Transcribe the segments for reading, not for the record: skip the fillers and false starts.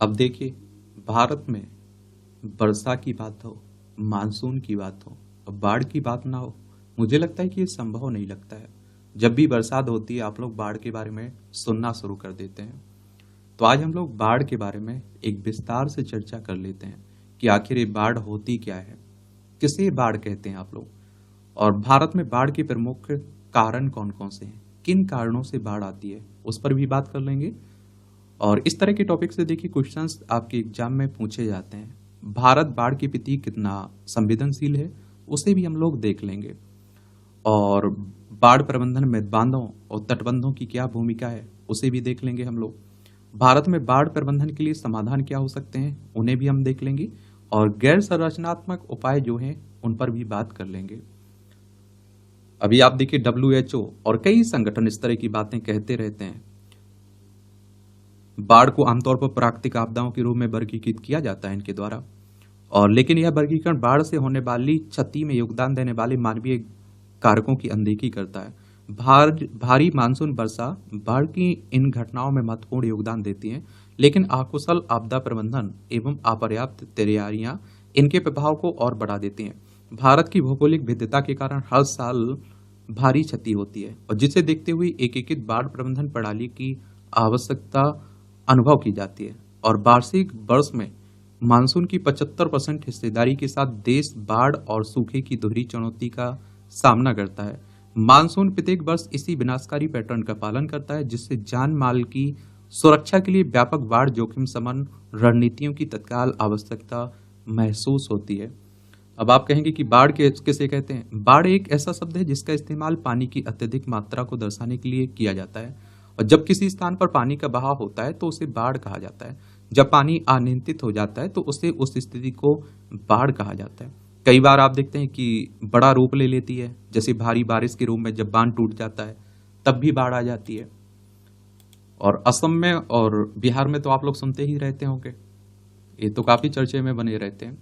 अब देखिए, भारत में वर्षा की बात हो, मानसून की बात हो और बाढ़ की बात ना हो, मुझे लगता है कि ये संभव नहीं लगता है। जब भी बरसात होती है आप लोग बाढ़ के बारे में सुनना शुरू कर देते हैं। तो आज हम लोग बाढ़ के बारे में एक विस्तार से चर्चा कर लेते हैं कि आखिर ये बाढ़ होती क्या है, किसे बाढ़ कहते हैं आप लोग, और भारत में बाढ़ के प्रमुख कारण कौन कौन से हैं, किन कारणों से बाढ़ आती है, उस पर भी बात कर लेंगे। और इस तरह के टॉपिक से देखिए क्वेश्चंस आपके एग्जाम में पूछे जाते हैं। भारत बाढ़ के प्रति कितना संवेदनशील है, उसे भी हम लोग देख लेंगे। और बाढ़ प्रबंधन में बांधों और तटबंधों की क्या भूमिका है, उसे भी देख लेंगे हम लोग। भारत में बाढ़ प्रबंधन के लिए समाधान क्या हो सकते हैं, उन्हें भी हम देख लेंगे। और गैर संरचनात्मक उपाय जो हैं उन पर भी बात कर लेंगे। अभी आप देखिए WHO और कई संगठन इस तरह की बातें कहते रहते हैं। बाढ़ को आमतौर पर प्राकृतिक आपदाओं के रूप में वर्गीकृत किया जाता है इनके द्वारा, और लेकिन यह वर्गीकरण बाढ़ से होने वाली क्षति में योगदान देने वाले मानवीय कारकों की अनदेखी करता है। भारी मानसून वर्षा बाढ़ की इन घटनाओं में महत्वपूर्ण योगदान देती हैं, लेकिन अकुशल आपदा प्रबंधन एवं अपर्याप्त तैयारियां इनके प्रभाव को और बढ़ा देती हैं। भारत की भौगोलिक विविधता के कारण हर साल भारी क्षति होती है, और जिसे देखते हुए एकीकृत बाढ़ प्रबंधन प्रणाली की आवश्यकता अनुभव की जाती है। और वार्षिक वर्ष में मानसून की 75% हिस्सेदारी के साथ देश बाढ़ और सूखे की दोहरी चुनौती का सामना करता है। मानसून प्रत्येक वर्ष इसी विनाशकारी पैटर्न का पालन करता है, जिससे जान माल की सुरक्षा के लिए व्यापक बाढ़ जोखिम शमन रणनीतियों की तत्काल आवश्यकता महसूस होती है। अब आप कहेंगे कि बाढ़ किसे कहते हैं। बाढ़ एक ऐसा शब्द है जिसका इस्तेमाल पानी की अत्यधिक मात्रा को दर्शाने के लिए किया जाता है, और जब किसी स्थान पर पानी का बहाव होता है तो उसे बाढ़ कहा जाता है। जब पानी अनियंत्रित हो जाता है तो उसे उस स्थिति को बाढ़ कहा जाता है। कई बार आप देखते हैं कि बड़ा रूप ले लेती है, जैसे भारी बारिश के रूप में जब बांध टूट जाता है तब भी बाढ़ आ जाती है। और असम में और बिहार में तो आप लोग सुनते ही रहते होंगे, ये तो काफी चर्चे में बने रहते हैं।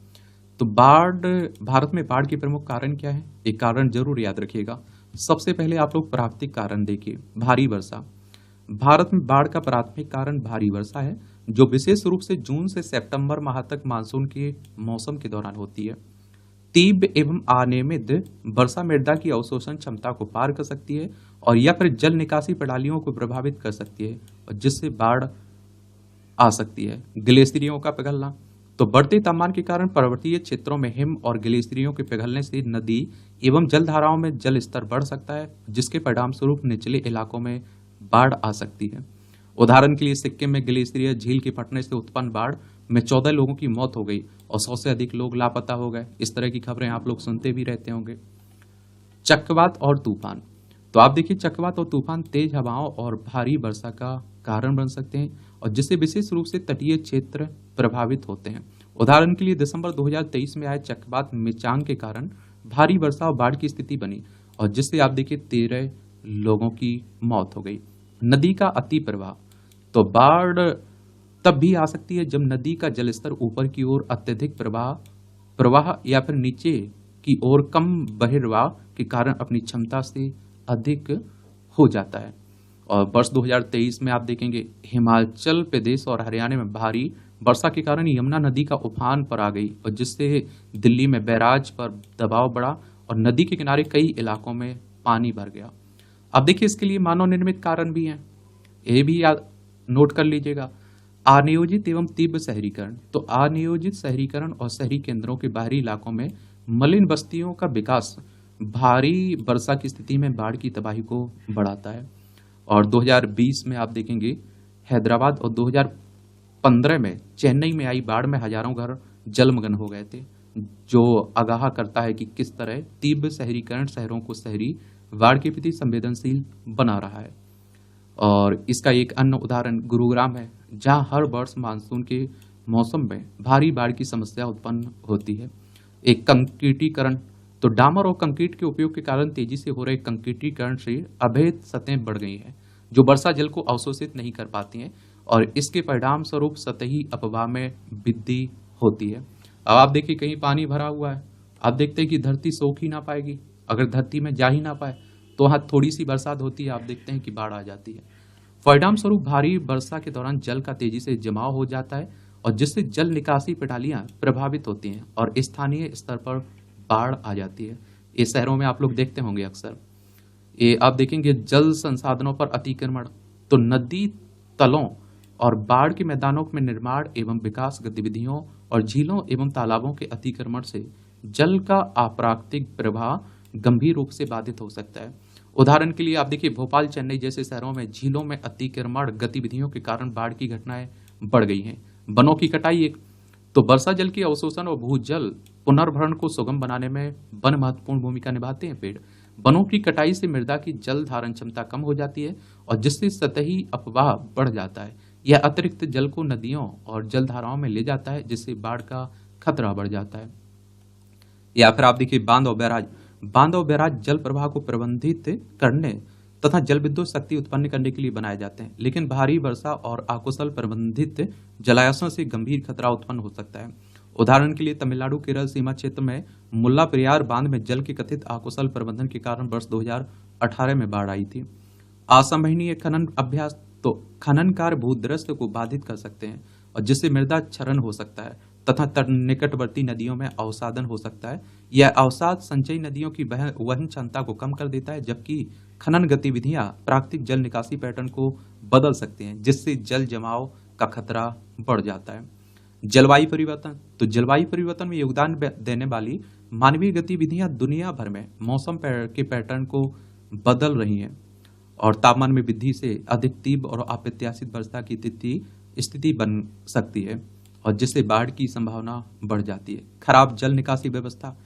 तो भारत में बाढ़ के प्रमुख कारण क्या है, एक कारण जरूर याद रखिएगा। सबसे पहले आप लोग प्राकृतिक कारण देखिए, भारी वर्षा। भारत में बाढ़ का प्राथमिक कारण भारी वर्षा है, जो विशेष रूप से जून से सितंबर माह तक मानसून के मौसम के दौरान होती है। तीव्र एवं अनियमित वर्षा मृदा की अवशोषण क्षमता को पार कर सकती है और या फिर जल निकासी प्रणालियों को प्रभावित कर सकती है, और जिससे बाढ़ आ सकती है। ग्लेशियरों का पिघलना, तो बढ़ते तापमान के कारण पर्वतीय क्षेत्रों में हिम और ग्लेशियरों के पिघलने से नदी एवं जलधाराओं में जल स्तर बढ़ सकता है, जिसके परिणाम स्वरूप निचले इलाकों में बाढ़ आ सकती है। उदाहरण के लिए सिक्किम में ग्लेशियर झील के फटने से उत्पन्न बाढ़ में 14 लोगों की मौत हो गई और 100 से अधिक लोग लापता हो गए। इस तरह की खबरें आप लोग सुनते भी रहते होंगे। चक्रवात और तूफान, तो आप देखिए चक्रवात और तूफान तेज हवाओं और भारी वर्षा का कारण बन सकते हैं, और जिससे विशेष रूप से तटीय क्षेत्र प्रभावित होते हैं। उदाहरण के लिए दिसंबर 2023 में आए चक्रवात मिचांग के कारण भारी वर्षा और बाढ़ की स्थिति बनी, और जिससे आप देखिए 13 लोगों की मौत हो गई। नदी का अति प्रवाह, तो बाढ़ तब भी आ सकती है जब नदी का जलस्तर ऊपर की ओर अत्यधिक प्रवाह या फिर नीचे की ओर कम बहिर्वाह के कारण अपनी क्षमता से अधिक हो जाता है। और वर्ष 2023 में आप देखेंगे हिमाचल प्रदेश और हरियाणा में भारी वर्षा के कारण यमुना नदी का उफान पर आ गई, और जिससे दिल्ली में बैराज पर दबाव बढ़ा और नदी के किनारे कई इलाकों में पानी भर गया। अब देखिए इसके लिए मानव निर्मित कारण भी हैं, ये भी याद नोट कर लीजिएगा। अनियोजित एवं तीव्र शहरीकरण, तो अनियोजित शहरीकरण और शहरी केंद्रों के बाहरी इलाकों में मलिन बस्तियों का विकास भारी वर्षा की स्थिति में बाढ़ की तबाही को बढ़ाता है। और 2020 में आप देखेंगे हैदराबाद और 2015 में चेन्नई में आई बाढ़ में हजारों घर जलमग्न हो गए थे, जो आगाह करता है कि किस तरह तीव्र शहरीकरण शहरों को शहरी बाढ़ के प्रति संवेदनशील बना रहा है। और इसका एक अन्य उदाहरण गुरुग्राम है, जहां हर वर्ष मानसून के मौसम में भारी बाढ़ की समस्या उत्पन्न होती है। एक कंक्रीटीकरण, तो डामर और कंक्रीट के उपयोग के कारण तेजी से हो रहे कंक्रीटीकरण से अवैध सतहें बढ़ गई हैं, जो वर्षा जल को अवशोषित नहीं कर पाती हैं, और इसके परिणाम स्वरूप सतही अपवाह में वृद्धि होती है। अब आप देखिए कहीं पानी भरा हुआ है, आप देखते हैं कि धरती सोख ही ना पाएगी, अगर धरती में जा ही ना पाए तो वहाँ थोड़ी सी बरसात होती है, आप देखते हैं कि बाढ़ आ जाती है। परिणाम स्वरूप भारी वर्षा के दौरान जल का तेजी से जमाव हो जाता है, और जिससे जल निकासी प्रणालियां प्रभावित होती हैं और स्थानीय स्तर पर बाढ़ आ जाती है। ये शहरों में आप लोग देखते होंगे अक्सर। ये आप देखेंगे जल संसाधनों पर अतिक्रमण, तो नदी तलों और बाढ़ के मैदानों में निर्माण एवं विकास गतिविधियों और झीलों एवं तालाबों के अतिक्रमण से जल का अप्राकृतिक प्रवाह गंभीर रूप से बाधित हो सकता है। उदाहरण के लिए आप देखिए भोपाल, चेन्नई जैसे शहरों में झीलों में अतिक्रमण गतिविधियों के कारण बाढ़ की घटनाएं बढ़ गई हैं। वनों की कटाई एक, तो वर्षा जल के अवशोषण और भूजल पुनर्भरण को सुगम बनाने में वन महत्वपूर्ण भूमिका निभाते हैं। पेड़ वनों की कटाई से मृदा की जल धारण क्षमता कम हो जाती है और जिससे सतही अपवाह बढ़ जाता है। यह अतिरिक्त जल को नदियों और जलधाराओं में ले जाता है, जिससे बाढ़ का खतरा बढ़ जाता है। या फिर आप देखिए बांध और बैराज। बांध और बैराज जल प्रवाह को प्रबंधित करने तथा जल विद्युत शक्ति उत्पन्न करने के लिए बनाए जाते हैं, लेकिन भारी वर्षा और अकुशल प्रबंधित जलाशयों से गंभीर खतरा उत्पन्न हो सकता है। उदाहरण के लिए तमिलनाडु केरल सीमा क्षेत्र में मुल्ला पेरियार बांध में जल के कथित अकुशल प्रबंधन के कारण वर्ष 2018 में बाढ़ आई थी। असंभवनीय खनन अभ्यास, तो खनन कार्य भूदृश्य को बाधित कर सकते हैं और जिससे मृदा क्षरण हो सकता है तथा निकटवर्ती नदियों में अवसादन हो सकता है। यह अवसाद संचयी नदियों की वहन क्षमता को कम कर देता है, जबकि खनन गतिविधियां प्राकृतिक जल निकासी पैटर्न को बदल सकते हैं, जिससे जल जमाव का खतरा बढ़ जाता है। जलवायु परिवर्तन, तो जलवायु परिवर्तन में योगदान देने वाली मानवीय गतिविधियां दुनिया भर में मौसम के पैटर्न को बदल रही हैं और तापमान में वृद्धि से अधिक तीव्र और अप्रत्याशित वर्षा की स्थिति बन सकती है और जिससे बाढ़ की संभावना बढ़ जाती है। खराब जल निकासी व्यवस्था,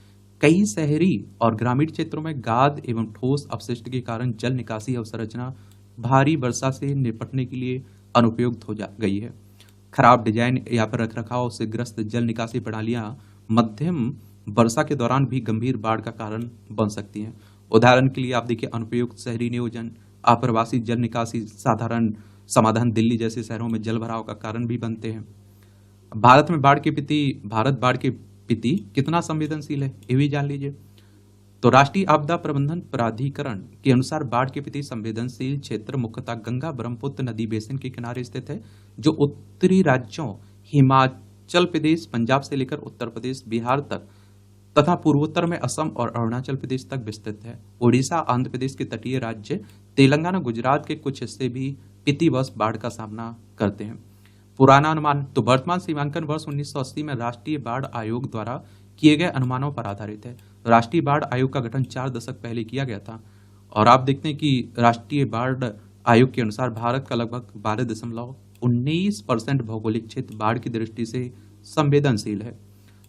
कई शहरी और ग्रामीण क्षेत्रों में गाद एवं ठोस अपशिष्ट के कारण जल निकासी अवसंरचना भारी वर्षा से निपटने के लिए अनुपयुक्त हो गई है। खराब डिजाइन या फिर रखरखाव से ग्रस्त जल निकासी प्रणालियां मध्यम वर्षा के दौरान भी गंभीर बाढ़ का कारण बन सकती हैं। उदाहरण के लिए आप देखिए अनुपयुक्त शहरी नियोजन, अप्रवासी जल निकासी साधारण समाधान दिल्ली जैसे शहरों में जल भराव का कारण भी बनते हैं। भारत बाढ़ के प्रति कितना संवेदनशील है, ये भी जान लीजिए। तो राष्ट्रीय आपदा प्रबंधन प्राधिकरण के अनुसार बाढ़ के प्रति संवेदनशील क्षेत्र मुख्यतः गंगा ब्रह्मपुत्र नदी बेसिन के किनारे स्थित है, जो उत्तरी राज्यों हिमाचल प्रदेश, पंजाब से लेकर उत्तर प्रदेश, बिहार तक तथा पूर्वोत्तर में असम और अरुणाचल प्रदेश तक विस्तृत है। ओडिशा, आंध्र प्रदेश के तटीय राज्य, तेलंगाना, गुजरात के कुछ हिस्से भी प्रतिवर्ष बाढ़ का सामना करते हैं। पुराना अनुमान, तो वर्तमान सीमांकन वर्ष 1980 में राष्ट्रीय बाढ़ आयोग द्वारा किए गए अनुमानों पर आधारित है। राष्ट्रीय बाढ़ आयोग का गठन 4 दशक पहले किया गया था और आप देखते हैं कि राष्ट्रीय बाढ़ आयोग के अनुसार भारत का लगभग 12.19% भौगोलिक क्षेत्र बाढ़ की दृष्टि से संवेदनशील है।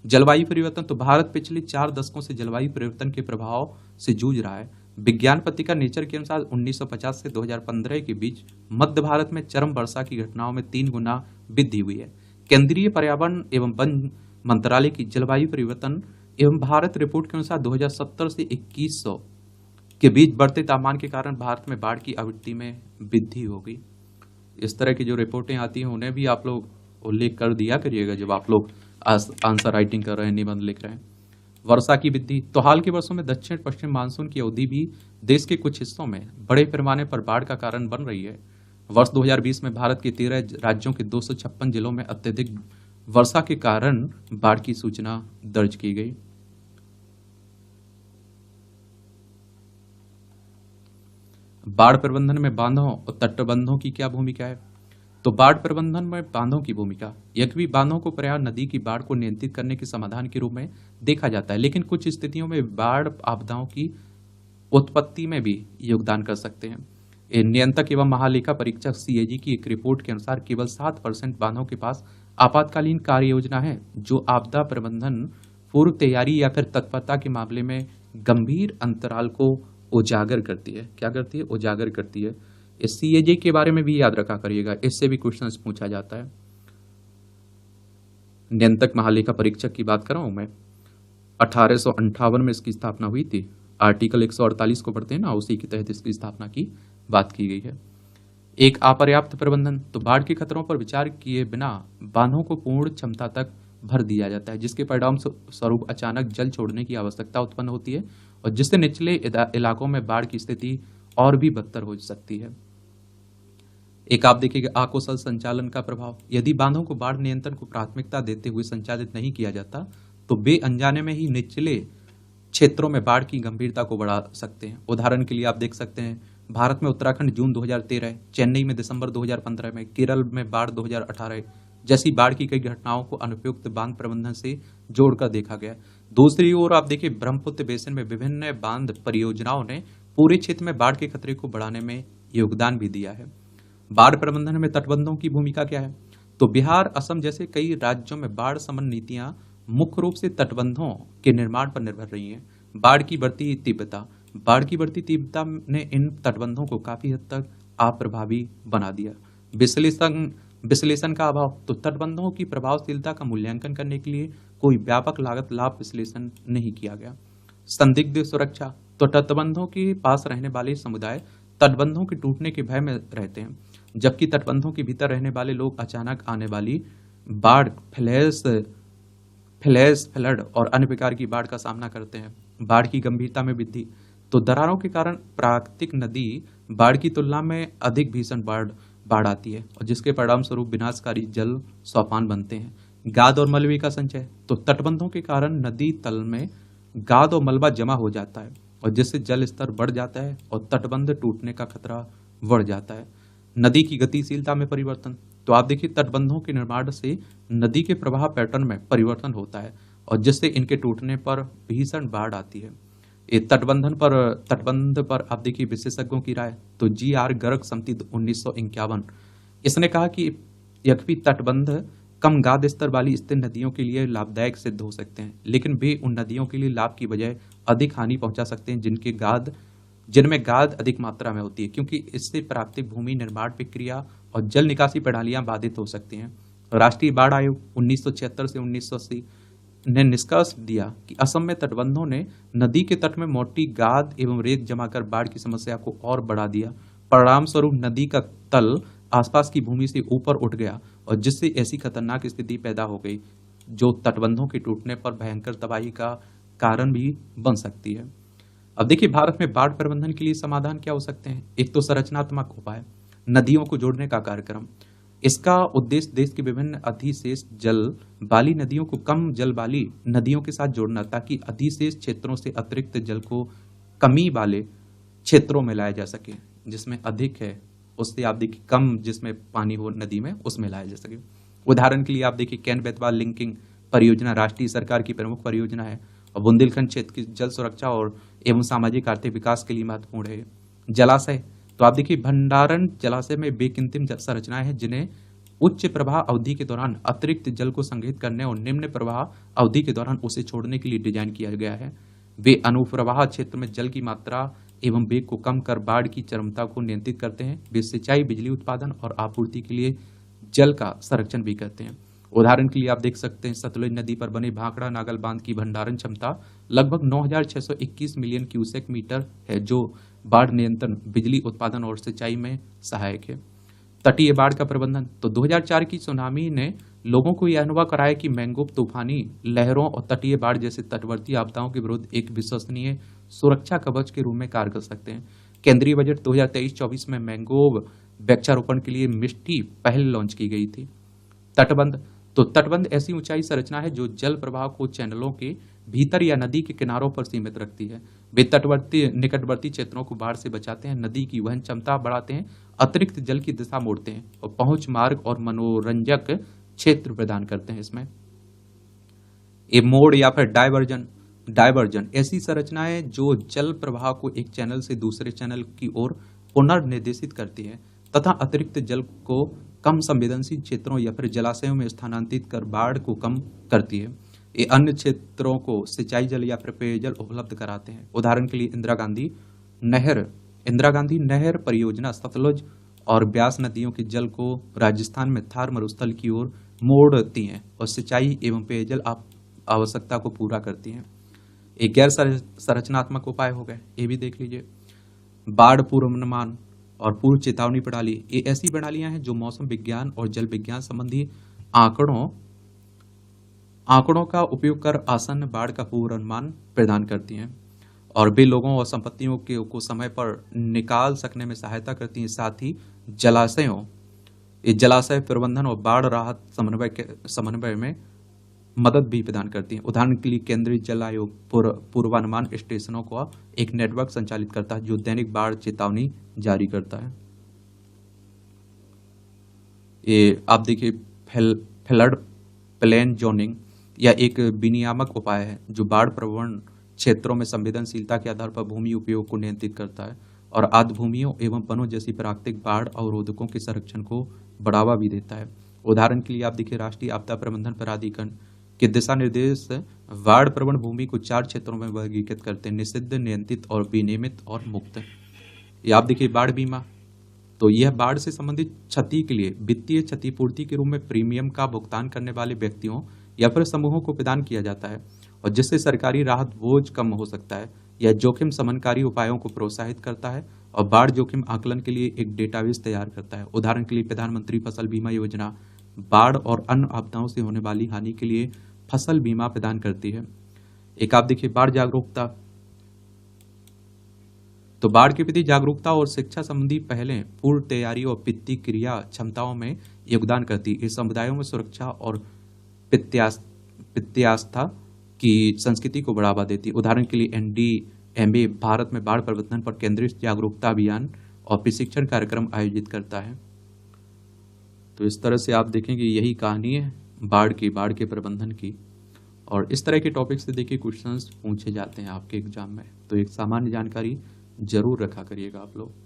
जलवायु परिवर्तन, तो भारत पिछले 4 दशकों से जलवायु परिवर्तन के प्रभाव से जूझ रहा है। विज्ञान पत्रिका नेचर के अनुसार 1950 से 2015 के बीच मध्य भारत में चरम वर्षा की घटनाओं में 3 गुना वृद्धि हुई है। केंद्रीय पर्यावरण एवं वन मंत्रालय की जलवायु परिवर्तन एवं भारत रिपोर्ट के अनुसार 2070 से 2100 के बीच बढ़ते तापमान के कारण भारत में बाढ़ की आवृत्ति में वृद्धि होगी। इस तरह की जो रिपोर्टें आती हैं उन्हें भी आप लोग उल्लेख कर दिया करिएगा जब आप लोग आंसर राइटिंग कर रहे हैं, निबंध लिख रहे हैं। वर्षा की वृद्धि, तो हाल के वर्षों में दक्षिण पश्चिम मानसून की अवधि भी देश के कुछ हिस्सों में बड़े पैमाने पर बाढ़ का कारण बन रही है। वर्ष 2020 में भारत के 13 राज्यों के 256 जिलों में अत्यधिक वर्षा के कारण बाढ़ की सूचना दर्ज की गई। बाढ़ प्रबंधन में बांधों और तटबंधों की क्या भूमिका है? तो बाढ़ प्रबंधन में बांधों की भूमिका, यद्यपि बांधों को प्रायः नदी की बाढ़ को नियंत्रित करने के समाधान के रूप में देखा जाता है, लेकिन कुछ स्थितियों में बाढ़ आपदाओं की उत्पत्ति में भी योगदान कर सकते हैं। नियंत्रक एवं महालेखा परीक्षक CAG की एक रिपोर्ट के अनुसार केवल 7% बांधों के पास आपातकालीन कार्य योजना है, जो आपदा प्रबंधन, पूर्व तैयारी या फिर तत्परता के मामले में गंभीर अंतराल को उजागर करती है। क्या करती है? उजागर करती है। इस CAG के बारे में भी याद रखा करिएगा, इससे भी क्वेश्चन पूछा जाता है। नियंत्रक महालेखा परीक्षक की बात कर रहा हूं मैं, 1858 में इसकी स्थापना हुई थी। आर्टिकल 148 को पढ़ते हैं ना, उसी के तहत इसकी स्थापना की बात की गई है। एक अपर्याप्त प्रबंधन, तो बाढ़ के खतरों पर विचार किए बिना बांधों को पूर्ण क्षमता तक भर दिया जाता है, जिसके परिणाम स्वरूप अचानक जल छोड़ने की आवश्यकता उत्पन्न होती है और जिससे निचले इलाकों में बाढ़ की स्थिति और भी बदतर हो सकती है। एक आप देखिएगा अकुशल संचालन का प्रभाव। यदि बांधों को बाढ़ नियंत्रण को प्राथमिकता देते हुए संचालित नहीं किया जाता तो वे अनजाने में ही निचले क्षेत्रों में बाढ़ की गंभीरता को बढ़ा सकते हैं। उदाहरण के लिए आप देख सकते हैं भारत में उत्तराखंड जून 2013, चेन्नई में दिसंबर 2015 में, केरल में बाढ़ 2018 जैसी बाढ़ की कई घटनाओं को अनुपयुक्त बांध प्रबंधन से जोड़कर देखा गया। दूसरी ओर आप देखिए ब्रह्मपुत्र बेसिन में विभिन्न बांध परियोजनाओं ने पूरे क्षेत्र में बाढ़ के खतरे को बढ़ाने में योगदान भी दिया है। बाढ़ प्रबंधन में तटबंधों की भूमिका क्या है? तो बिहार, असम जैसे कई राज्यों में बाढ़ समन नीतियां मुख्य रूप से तटबंधों के निर्माण पर निर्भर रही हैं। बाढ़ की बढ़ती तीव्रता ने इन तटबंधों को काफी हद तक अप्रभावी बना दिया। विश्लेषण का अभाव। तो तटबंधों की प्रभावशीलता का मूल्यांकन करने के लिए कोई व्यापक लागत लाभ विश्लेषण नहीं किया गया। संदिग्ध सुरक्षा। तो तटबंधों के पास रहने वाले समुदाय तटबंधों के टूटने के भय में रहते हैं, जबकि तटबंधों के भीतर रहने वाले लोग अचानक आने वाली बाढ़, फ्लड और अन्य प्रकार की बाढ़ का सामना करते हैं। बाढ़ की गंभीरता में वृद्धि। तो दरारों के कारण प्राकृतिक नदी बाढ़ की तुलना में अधिक भीषण बाढ़ आती है और जिसके परिणाम स्वरूप विनाशकारी जल सोपान बनते हैं। गाद और मलबे का संचय। तो तटबंधों के कारण नदी तल में गाद और मलबा जमा हो जाता है और जिससे जल स्तर बढ़ जाता है और तटबंध टूटने का खतरा बढ़ जाता है। नदी की गतिशीलता में परिवर्तन। तो आप देखिए तटबंधों के निर्माण से नदी के प्रवाह पैटर्न में परिवर्तन होता है और जिससे इनके टूटने पर भीषण बाढ़ आती है। ये तटबंध पर आप देखिए विशेषज्ञों की राय। तो GR गर्ग समिति 1951, इसने कहा कि यद्यपि तटबंध कम गाद स्तर वाली स्थिर नदियों के लिए लाभदायक सिद्ध हो सकते हैं, लेकिन वे उन नदियों के लिए लाभ की बजाय अधिक हानि पहुंचा सकते हैं जिनमें गाद अधिक मात्रा में होती है, क्योंकि इससे प्राकृतिक भूमि निर्माण प्रक्रिया और जल निकासी प्रणालियां बाधित हो सकती हैं। राष्ट्रीय बाढ़ आयोग 1976 से 1980 ने निष्कर्ष दिया कि असम में तटबंधों ने नदी के तट में मोटी गाद एवं रेत जमा कर बाढ़ की समस्या को और बढ़ा दिया। परिणाम स्वरूप नदी का तल आसपास की भूमि से ऊपर उठ गया और जिससे ऐसी खतरनाक स्थिति पैदा हो गई जो तटबंधों के टूटने पर भयंकर तबाही का कारण भी बन सकती है। अब देखिए भारत में बाढ़ प्रबंधन के लिए समाधान क्या हो सकते हैं। एक तो संरचनात्मक उपाय, नदियों को जोड़ने का कार्यक्रम। इसका उद्देश्य देश की विभिन्न अधिशेष जल वाली नदियों को कम जल वाली नदियों के साथ जोड़ना, ताकि अधिशेष क्षेत्रों से अतिरिक्त जल को कमी वाले क्षेत्रों में लाया जा सके। जिसमें अधिक है उससे आप देखिए कम, जिसमें पानी हो नदी में, उसमें लाया जा सके। उदाहरण के लिए आप देखिए कैन बेतवा लिंकिंग परियोजना राष्ट्रीय सरकार की प्रमुख परियोजना है और बुंदेलखंड क्षेत्र की जल सुरक्षा और एवं सामाजिक आर्थिक विकास के लिए महत्वपूर्ण है। जलाशय। तो आप देखिए भंडारण जलाशय में बेकिंतिम संरचनाएं हैं जिन्हें उच्च प्रवाह अवधि के दौरान अतिरिक्त जल को संग्रहित करने और निम्न प्रवाह अवधि के दौरान उसे छोड़ने के लिए डिजाइन किया गया है। वे अनुप्रवाह क्षेत्र में जल की मात्रा एवं वेग को कम कर बाढ़ की चरमता को नियंत्रित करते हैं। वे सिंचाई, बिजली उत्पादन और आपूर्ति के लिए जल का संरक्षण भी करते हैं। उदाहरण के लिए आप देख सकते हैं सतलुज नदी पर बने भाखड़ा नागल बांध की भंडारण क्षमता लगभग 9,621 मिलियन क्यूसेक मीटर है, जो बाढ़ नियंत्रण, बिजली उत्पादन और सिंचाई में सहायक है। तटीय बाढ़ का प्रबंधन। तो 2004 की सुनामी ने लोगों को यह अनुभव कराया कि मैंग्रोव तूफानी लहरों और तटीय बाढ़ जैसे तटवर्ती आपदाओं के विरुद्ध एक विश्वसनीय सुरक्षा कवच के रूप में कार्य कर सकते हैं। केंद्रीय बजट 2023-24 में मैंग्रोव वृक्षारोपण के लिए मिष्टी पहल लॉन्च की गई थी। तटबंध। तो तटबंध ऐसी ऊंचाई संरचना है जो जल प्रवाह को चैनलों के भीतर या नदी के किनारों पर सीमित रखती है। वे निकटवर्ती क्षेत्रों को बाढ़ से बचाते हैं, नदी की वहन क्षमता बढ़ाते हैं, अतिरिक्त जल की दिशा मोड़ते हैं और पहुंच मार्ग और मनोरंजक क्षेत्र प्रदान करते हैं। इसमें ए मोड़ या फिर डायवर्जन ऐसी संरचनाएं जो जल प्रवाह को एक चैनल से दूसरे चैनल की ओर पुनर्निर्देशित करती है तथा अतिरिक्त जल को कम संवेदनशील क्षेत्रों या फिर जलाशयों में स्थानांतरित कर बाढ़ को कम करती है। ये अन्य क्षेत्रों को सिंचाई जल या फिर पेयजल उपलब्ध कराते हैं। उदाहरण के लिए इंदिरा गांधी नहर परियोजना सतलुज और ब्यास नदियों के जल को राजस्थान में थार मरुस्थल की ओर मोड़ती हैं और सिंचाई एवं पेयजल आवश्यकता को पूरा करती हैं। एक गैर संरचनात्मक उपाय हो गए, ये भी देख लीजिए। बाढ़ पूर्वानुमान और पूर्व चेतावनी प्रणाली, ये ऐसी प्रणालियां हैं जो मौसम विज्ञान और जल विज्ञान संबंधी आंकड़ों का उपयोग कर आसन्न बाढ़ का पूर्वानुमान प्रदान करती हैं और वे लोगों और संपत्तियों को समय पर निकाल सकने में सहायता करती हैं। साथ ही जलाशयों ये जलाशय प्रबंधन और बाढ़ राहत समन्वय में मदद भी प्रदान करती है। उदाहरण के लिए केंद्रीय जल आयोग पूर्वानुमान स्टेशनों को एक नेटवर्क संचालित करता है जो दैनिक बाढ़ चेतावनी जारी करता है। ये आप देखिए फ्लड प्लेन जोनिंग या एक विनियामक उपाय है जो बाढ़ प्रवण क्षेत्रों में संवेदनशीलता के आधार पर भूमि उपयोग को नियंत्रित करता है और आर्द्र भूमियों एवं वनों जैसी प्राकृतिक बाढ़ अवरोधकों के संरक्षण को बढ़ावा भी देता है। उदाहरण के लिए आप देखिए राष्ट्रीय आपदा प्रबंधन प्राधिकरण के दिशा निर्देश बाढ़ प्रवण भूमि को 4 क्षेत्रों में वर्गीकृत करते हैं: निषिद्ध, नियंत्रित और विनियमित और मुक्त। ये आप देखिए बाढ़ बीमा, तो यह बाढ़ से संबंधित क्षति के लिए वित्तीय क्षतिपूर्ति के रूप में प्रीमियम का भुगतान करने वाले व्यक्तियों या फिर समूहों को प्रदान किया जाता है और जिससे सरकारी राहत बोझ कम हो सकता है। यह जोखिम शमनकारी उपायों को प्रोत्साहित करता है और बाढ़ जोखिम आकलन के लिए एक डेटाबेस तैयार करता है। उदाहरण के लिए प्रधानमंत्री फसल बीमा योजना बाढ़ और अन्य आपदाओं से होने वाली हानि के लिए फसल बीमा प्रदान करती है। एक आप देखिए बाढ़ जागरूकता, तो बाढ़ के प्रति जागरूकता और शिक्षा संबंधी पहलें पूर्व तैयारी और प्रतिक्रिया क्षमताओं में योगदान करती है। इस समुदायों में सुरक्षा और प्रत्यास्था की संस्कृति को बढ़ावा देती है। उदाहरण के लिए NDMA भारत में बाढ़ प्रबंधन पर केंद्रित जागरूकता अभियान और प्रशिक्षण कार्यक्रम आयोजित करता है। तो इस तरह से आप देखेंगे यही कहानी है बाढ़ के प्रबंधन की। और इस तरह के टॉपिक से देखिए क्वेश्चंस पूछे जाते हैं आपके एग्जाम में, तो एक सामान्य जानकारी जरूर रखा करिएगा आप लोग।